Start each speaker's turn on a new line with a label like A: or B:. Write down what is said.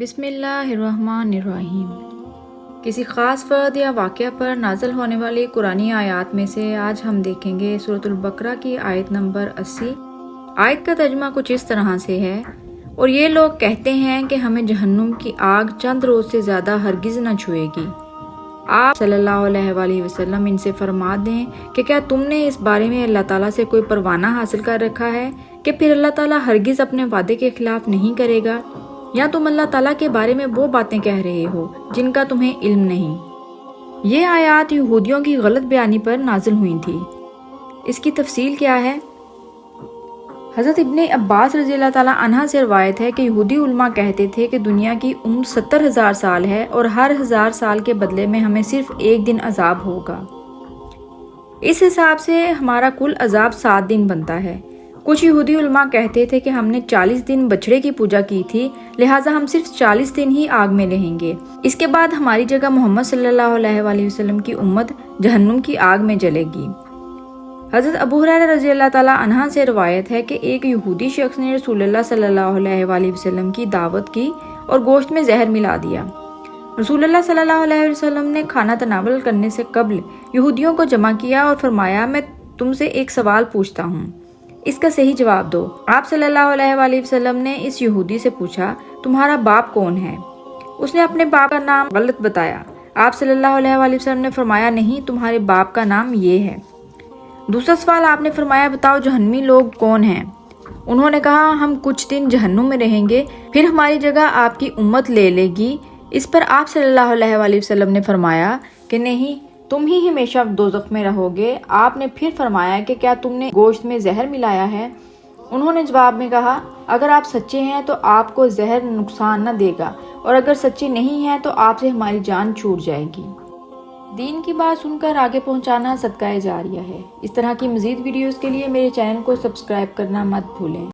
A: بسم اللہ الرحمن الرحیم۔ کسی خاص فرد یا واقعہ پر نازل ہونے والی قرآنی آیات میں سے آج ہم دیکھیں گے سورۃ البقرہ کی آیت نمبر 80۔ آیت کا ترجمہ کچھ اس طرح سے ہے، اور یہ لوگ کہتے ہیں کہ ہمیں جہنم کی آگ چند روز سے زیادہ ہرگز نہ چھوئے گی۔ آپ صلی اللہ علیہ وآلہ وسلم ان سے فرما دیں کہ کیا تم نے اس بارے میں اللہ تعالیٰ سے کوئی پروانہ حاصل کر رکھا ہے کہ پھر اللہ تعالیٰ ہرگز اپنے وعدے کے خلاف نہیں کرے گا، یا تم اللہ تعالیٰ کے بارے میں وہ باتیں کہہ رہے ہو جن کا تمہیں علم نہیں۔ یہ آیات یہودیوں کی غلط بیانی پر نازل ہوئی تھی۔ اس کی تفصیل کیا ہے؟ حضرت ابن عباس رضی اللہ تعالیٰ عنہ سے روایت ہے کہ یہودی علماء کہتے تھے کہ دنیا کی عمر 70,000 سال ہے اور ہر 1000 سال کے بدلے میں ہمیں صرف ایک دن عذاب ہوگا۔ اس حساب سے ہمارا کل عذاب 7 دن بنتا ہے۔ کچھ یہودی علماء کہتے تھے کہ ہم نے 40 دن بچڑے کی پوجا کی تھی، لہٰذا ہم صرف 40 دن ہی آگ میں رہیں گے، اس کے بعد ہماری جگہ محمد صلی اللہ علیہ وآلہ وسلم کی امت جہنم کی آگ میں جلے گی۔ حضرت ابو ہریرہ رضی اللہ تعالیٰ عنہ سے روایت ہے کہ ایک یہودی شخص نے رسول اللہ صلی اللہ علیہ وآلہ وسلم کی دعوت کی اور گوشت میں زہر ملا دیا۔ رسول اللہ صلی اللہ علیہ وسلم نے کھانا تناول کرنے سے قبل یہودیوں کو جمع کیا اور فرمایا، میں تم سے ایک سوال پوچھتا ہوں، اس کا صحیح جواب دو۔ آپ صلی اللہ علیہ وآلہ وسلم نے اس یہودی سے پوچھا، تمہارا باپ کون ہے؟ اس نے اپنے باپ کا نام غلط بتایا۔ آپ صلی اللہ علیہ وآلہ وسلم نے فرمایا، نہیں، تمہارے باپ کا نام یہ ہے۔ دوسرا سوال آپ نے فرمایا، بتاؤ جہنمی لوگ کون ہیں؟ انہوں نے کہا، ہم کچھ دن جہنم میں رہیں گے، پھر ہماری جگہ آپ کی امت لے لے گی۔ اس پر آپ صلی اللہ علیہ وآلہ وسلم نے فرمایا کہ نہیں، تم ہی ہمیشہ دوزخ میں رہو گے۔ آپ نے پھر فرمایا کہ کیا تم نے گوشت میں زہر ملایا ہے؟ انہوں نے جواب میں کہا، اگر آپ سچے ہیں تو آپ کو زہر نقصان نہ دے گا، اور اگر سچے نہیں ہیں تو آپ سے ہماری جان چھوٹ جائے گی۔ دین کی بات سن کر آگے پہنچانا صدقہ جاریہ ہے۔ اس طرح کی مزید ویڈیوز کے لیے میرے چینل کو سبسکرائب کرنا مت بھولیں۔